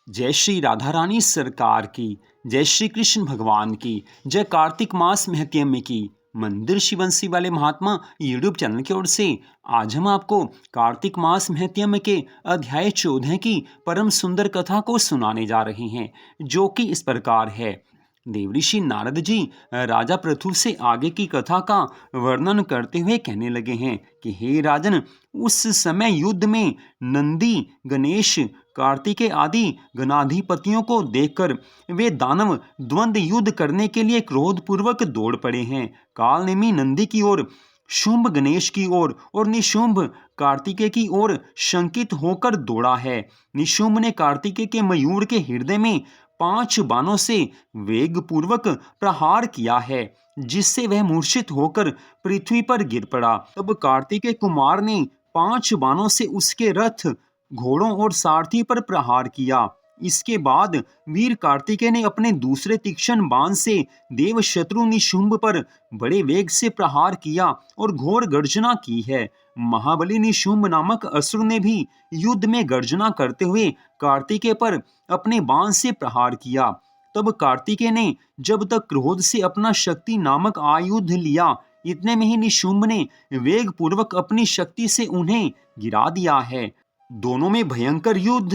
जय श्री राधा रानी सरकार की, जय श्री कृष्ण भगवान की, जय कार्तिक मास महत्म्य की। मंदिर शिवंशी वाले महात्मा यूट्यूब चैनल की ओर से आज हम आपको कार्तिक मास महत्म्य के अध्याय 14 की परम सुंदर कथा को सुनाने जा रहे हैं, जो कि इस प्रकार है। देवऋषि नारद जी राजा पृथु से आगे की कथा का वर्णन करते हुए कहने लगे हैं कि हे राजन, उस समय युद्ध में नंदी, गणेश, कार्तिकेय आदि गणाधिपतियों को देखकर वे दानव द्वंद्व युद्ध करने के लिए क्रोधपूर्वक दौड़ पड़े हैं। कालनेमी नंदी की ओर, शुंभ गणेश की ओर और निशुंभ कार्तिकेय की ओर शंकित होकर दौड़ा है। निशुंभ ने कार्तिकेय के मयूर के हृदय में 5 बाणों से वेगपूर्वक प्रहार किया है, जिससे वह मूर्छित होकर पृथ्वी पर गिर पड़ा। तब कार्तिकेय कुमार ने 5 बाणों से उसके रथ, घोड़ों और सारथी पर प्रहार किया। इसके बाद वीर कार्तिकेय ने अपने दूसरे तीक्ष्ण बाण से देव शत्रु निशुंभ पर बड़े वेग से प्रहार किया और घोर गर्जना की है। महाबली निशुंभ नामक असुर ने भी युद्ध में गर्जना करते हुए कार्तिकेय पर अपने बाण से प्रहार किया। तब कार्तिकेय ने जब तक क्रोध से अपना शक्ति नामक आयुध लिया, इतने में ही निशुंभ ने वेग पूर्वक अपनी शक्ति से उन्हें गिरा दिया है। दोनों में भयंकर युद्ध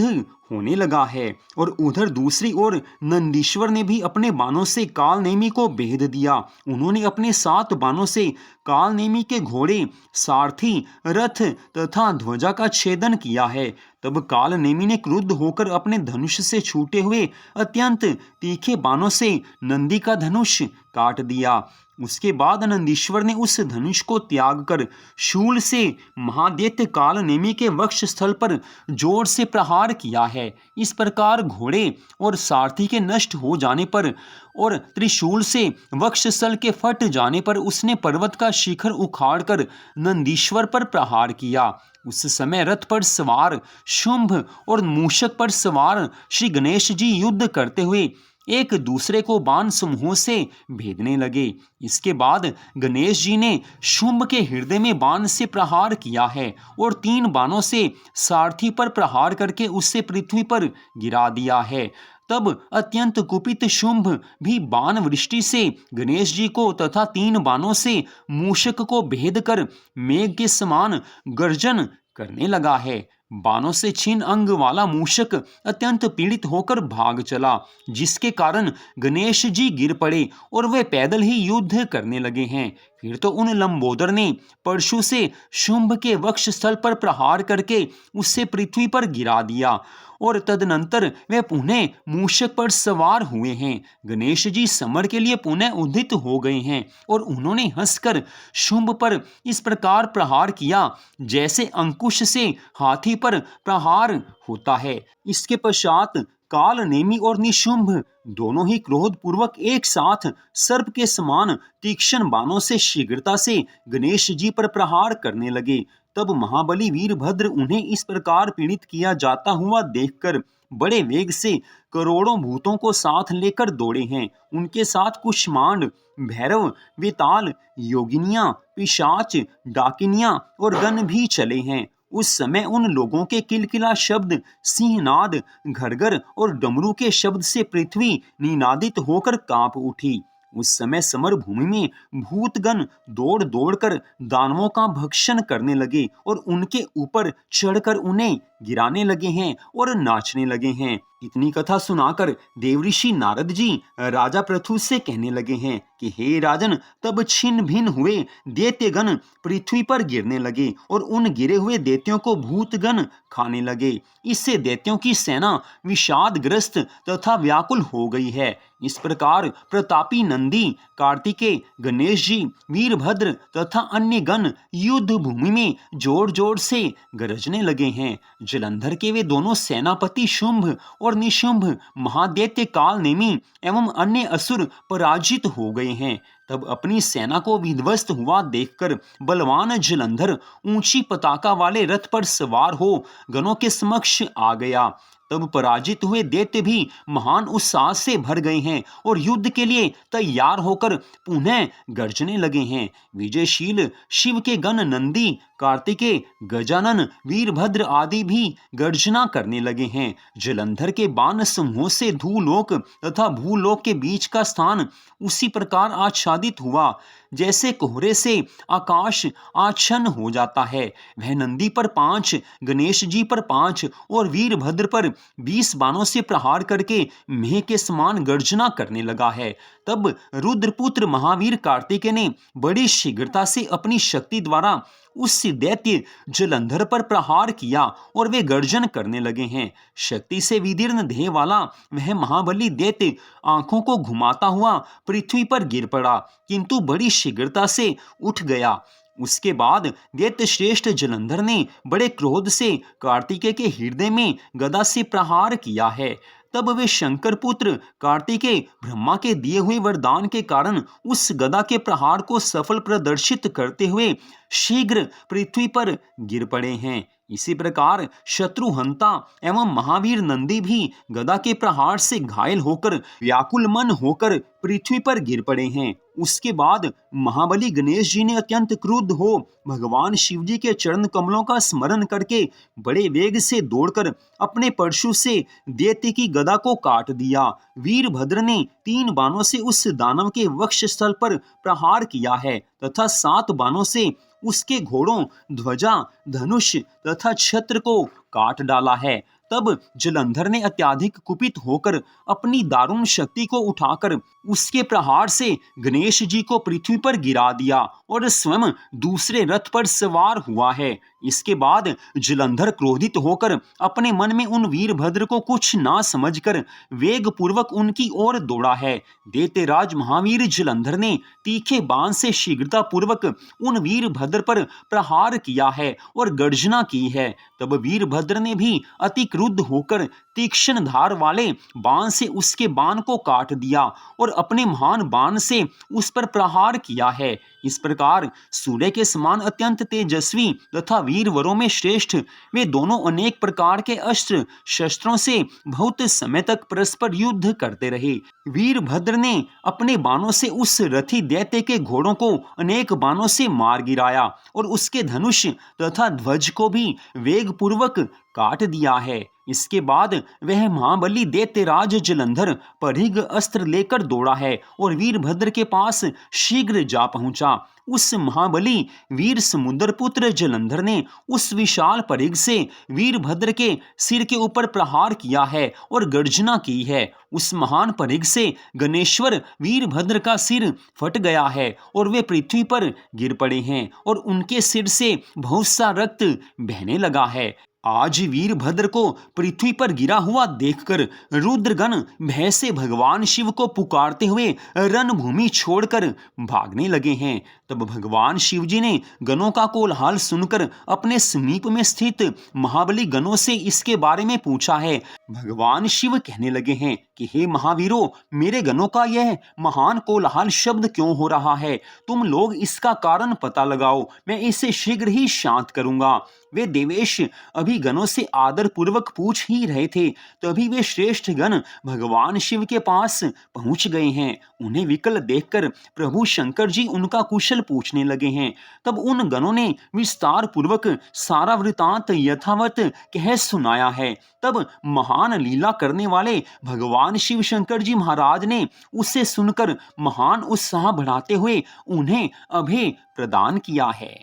होने लगा है और उधर दूसरी ओर नंदीश्वर ने भी अपने बाणों से कालनेमी को भेद दिया। उन्होंने अपने 7 बाणों से कालनेमी के घोड़े, सारथी, रथ तथा ध्वजा का छेदन किया है। तब कालनेमी ने क्रुद्ध होकर अपने धनुष से छूटे हुए अत्यंत तीखे बाणों से नंदी का धनुष काट दिया। उसके बाद नंदीश्वर ने उस धनुष को त्याग कर शूल से महादैत्य कालनेमी के वक्ष स्थल पर जोर से प्रहार किया है। इस प्रकार घोड़े और सारथी के नष्ट हो जाने पर और त्रिशूल से वक्ष स्थल के फट जाने पर उसने पर्वत का शिखर उखाड़कर नंदीश्वर पर प्रहार किया। उस समय रथ पर सवार शुंभ और मूषक पर सवार श्री गणेश जी युद्ध करते हुए एक दूसरे को बाण समूहों से भेदने लगे। इसके बाद गणेश जी ने शुंभ के हृदय में बाण से प्रहार किया है और 3 बाणों से सारथी पर प्रहार करके उससे पृथ्वी पर गिरा दिया है। तब अत्यंत कुपित शुंभ भी बाण वृष्टि से गणेश जी को तथा 3 बाणों से मूषक को भेद कर मेघ के समान गर्जन करने लगा है। बाणों से छीन अंग वाला मूषक अत्यंत पीड़ित होकर भाग चला, जिसके कारण गणेश जी गिर पड़े और वे पैदल ही युद्ध करने लगे हैं। फिर तो उन लंबोदर ने परशु से शुंभ के वक्ष स्थल पर प्रहार करके उससे पृथ्वी पर गिरा दिया और तदनंतर वे पुनः मूषक पर सवार हुए हैं। गणेश जी समर के लिए पुनः उद्धित हो गए हैं और उन्होंने हंसकर शुंभ पर इस प्रकार प्रहार किया जैसे अंकुश से हाथी पर प्रहार होता है। इसके पश्चात कालनेमी और निशुंभ दोनों ही क्रोध पूर्वक एक साथ सर्प के समान तीक्ष्ण बाणों से शीघ्रता से गणेश जी पर प्रहार करने लगे। तब महाबली वीरभद्र उन्हें इस प्रकार पीड़ित किया जाता हुआ देखकर बड़े वेग से करोड़ों भूतों को साथ लेकर दौड़े हैं। उनके साथ कुष्मांड, भैरव, वेताल, योगिनियां, पिशाच, डाकिनियां और गण भी चले हैं। उस समय उन लोगों के किलकिला शब्द, सिंहनाद, घरघर और डमरू के शब्द से पृथ्वी निनादित होकर कांप उठी। उस समय समर भूमि में भूतगण दौड़ दौड़कर दानवों का भक्षण करने लगे और उनके ऊपर चढ़कर उन्हें गिराने लगे हैं और नाचने लगे हैं। इतनी कथा सुनाकर देवऋषि नारद जी राजा पृथु से कहने लगे हैं कि हे राजन, तब छिन्न भिन्न हुए दैत्यगण पृथ्वी पर गिरने लगे और उन गिरे हुए दैत्यों को भूतगण खाने लगे। इससे दैत्यों की सेना विषादग्रस्त तथा व्याकुल हो गई है। इस प्रकार प्रतापी नंदी, कार्तिकेय, गणेश जी, वीरभद्र तथा अन्य गण युद्ध भूमि में जोर जोर से गरजने लगे हैं। जलंधर के वे दोनों सेनापति शुंभ और निशुंभ, महादैत्य कालनेमी एवं अन्य असुर पराजित हो गए हैं। तब अपनी सेना को विध्वस्त हुआ देखकर बलवान जलंधर ऊंची पताका वाले रथ पर सवार हो गणों के समक्ष आ गया। तब पराजित हुए दैत्य भी महान उत्साह से भर गए हैं और युद्ध के लिए तैयार होकर पुनः गर्जने लगे हैं। विजयशील शिव के गण नंदी, कार्तिकेय, गजानन, वीरभद्र आदि भी गर्जना करने लगे हैं। जलंधर के बाण समूह से धूलोक तथा भूलोक के बीच का स्थान उसी प्रकार आच्छादित हुआ जैसे कोहरे से आकाश आच्छन्न हो जाता है। वह नंदी पर 5, गणेश जी पर 5 और वीरभद्र पर 20 बाणों से प्रहार करके मेह के समान गर्जना करने लगा है। तब रुद्रपुत्र महावीर कार्तिकेय ने बड़ी शीघ्रता से अपनी शक्ति द्वारा उस दैत्य जलंधर पर प्रहार किया और वे गर्जन करने लगे हैं। शक्ति से विदीर्ण देह वाला वह महाबली दैत्य आंखों को घुमाता हुआ पृथ्वी पर गिर पड़ा, किंतु बड़ी शीघ्रता से उठ गया। उसके बाद दैत्य श्रेष्ठ जलंधर ने बड़े क्रोध से कार्तिकेय के हृदय में गदा से प्रहार किया है। तब वे शंकर पुत्र कार्तिकेय ब्रह्मा के दिए हुए वरदान के कारण उस गदा के प्रहार को सफल प्रदर्शित करते हुए शीघ्र पृथ्वी पर गिर पड़े हैं। इसी प्रकार शत्रुहंता एवं महावीर नंदी भी गदा के प्रहार से घायल होकर व्याकुल मन होकर पृथ्वी पर गिर पड़े हैं। उसके बाद महाबली गणेश जी ने अत्यंत क्रुद्ध हो भगवान शिव जी के चरण कमलों का स्मरण करके बड़े वेग से दौड़कर अपने परशु से दैत्य की गदा को काट दिया। वीरभद्र ने 3 बाणों से उस दानव के वक्षस्थल पर प्रहार किया है तथा 7 बाणों से उसके घोड़ों, ध्वजा, धनुष तथा छत्र को काट डाला है। तब जलंधर ने अत्याधिक कुपित होकर अपनी दारुण शक्ति को उठाकर उसके प्रहार से गणेश जी को पृथ्वी पर गिरा दिया और स्वयं दूसरे रथ पर सवार हुआ है। इसके बाद जलंधर क्रोधित होकर अपने मन में उन वीरभद्र को कुछ ना समझकर वेग पूर्वक उनकी ओर दौड़ा है। दैत्यराज महावीर जलंधर ने तीखे बाण से शीघ्रता पूर्वक उन वीरभद्र पर प्रहार किया है और गर्जना की है। तब वीरभद्र ने भी अति क्रुद्ध होकर तीक्ष्ण धार वाले बाण से उसके बाण को काट दिया और अपने महान बाण से उस पर प्रहार किया है। इस प्रकार सूर्य के समान अत्यंत तेजस्वी तथा वीरवरों में श्रेष्ठ वे दोनों अनेक प्रकार के अस्त्र शस्त्रों से बहुत समय तक परस्पर युद्ध करते रहे। वीरभद्र ने अपने बाणों से उस रथी दैत्य के घोड़ों को अनेक बाणों से मार गिराया और उसके धनुष तथा ध्वज को भी वेग पूर्वक काट दिया है। इसके बाद वह महाबली दैत्यराज जलंधर परिघ अस्त्र लेकर दौड़ा है और वीरभद्र के पास शीघ्र जा पहुंचा। उस महाबली वीर समुद्रपुत्र जलंधर ने उस विशाल परिघ से वीरभद्र के सिर के ऊपर प्रहार किया है और गर्जना की है। उस महान परिघ से गणेश्वर वीरभद्र का सिर फट गया है और वे पृथ्वी पर गिर पड़े हैं और उनके सिर से बहुत सा रक्त बहने लगा है। आज वीरभद्र को पृथ्वी पर गिरा हुआ देखकर रुद्रगण भय से भगवान शिव को पुकारते हुए रणभूमि छोड़कर भागने लगे हैं। तब भगवान शिव जी ने गणों का कोलाहल सुनकर अपने समीप में स्थित महाबली गणों से इसके बारे में पूछा है। भगवान शिव कहने लगे हैं कि हे महावीरों, मेरे गणों का यह महान कोलाहल शब्द क्यों हो रहा है? तुम लोग इसका कारण पता लगाओ, मैं इसे शीघ्र ही शांत करूंगा। वे देवेश अभी गणों से आदर पूर्वक पूछ ही रहे थे, तभी वे श्रेष्ठ गण भगवान शिव के पास पहुंच गए हैं। उन्हें विकल देखकर प्रभु शंकर जी उनका कुशल पूछने लगे हैं। तब उन गणों ने विस्तार पूर्वक सारा वृतांत यथावत कह सुनाया है। तब महान लीला करने वाले भगवान शिव शंकर जी महाराज ने उसे सुनकर महान उत्साह बढ़ाते हुए उन्हें अभय प्रदान किया है।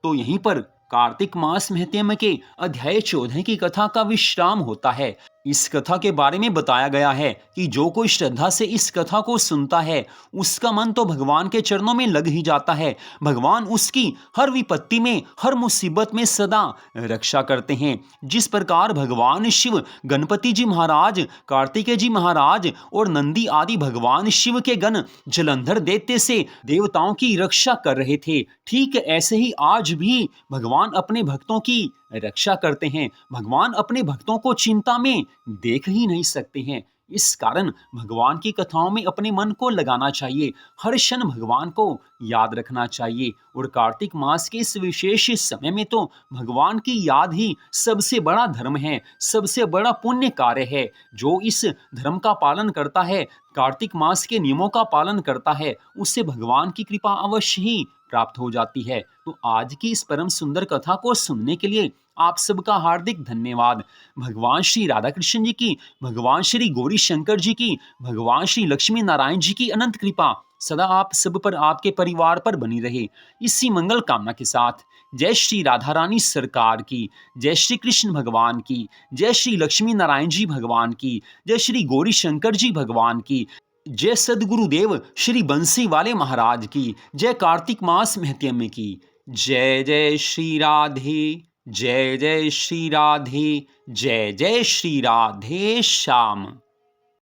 तो यहीं पर कार्तिक मास महत्म्य के अध्याय 14 की कथा का विश्राम होता है। इस कथा के बारे में बताया गया है कि जो कोई श्रद्धा से इस कथा को सुनता है उसका मन तो भगवान के चरणों में लग ही जाता है। भगवान उसकी हर विपत्ति में, हर मुसीबत में सदा रक्षा करते हैं। जिस प्रकार भगवान शिव, गणपति जी महाराज, कार्तिकेय जी महाराज और नंदी आदि भगवान शिव के गण जलंधर दैत्य से देवताओं की रक्षा कर रहे थे, ठीक ऐसे ही आज भी भगवान अपने भक्तों की रक्षा करते हैं। भगवान अपने भक्तों को चिंता में देख ही नहीं सकते हैं। इस कारण भगवान की कथाओं में अपने मन को लगाना चाहिए, हर क्षण भगवान को याद रखना चाहिए। और कार्तिक मास के इस विशेष समय में तो भगवान की याद ही सबसे बड़ा धर्म है, सबसे बड़ा पुण्य कार्य है। जो इस धर्म का पालन करता है, कार्तिक मास के नियमों का पालन करता है, उससे भगवान की कृपा अवश्य ही प्राप्त हो जाती है। तो आज की इस परम सुंदर कथा को सुनने के लिए आप सबका हार्दिक धन्यवाद। भगवान श्री राधा कृष्ण जी की, भगवान श्री गौरी शंकर जी की, भगवान श्री लक्ष्मी नारायण जी की अनंत कृपा सदा आप सब पर, आपके परिवार पर बनी रहे। इसी मंगल कामना के साथ जय श्री राधा रानी सरकार की, जय श्री कृष्ण भगवान की, जय श्री लक्ष्मी नारायण जी भगवान की, जय श्री गौरी शंकर जी भगवान की, जय सदगुरुदेव श्री बंसी वाले महाराज की, जय कार्तिक मास महत्म्य की। जय जय श्री राधे, जय जय श्री राधे, जय जय श्री राधे श्याम।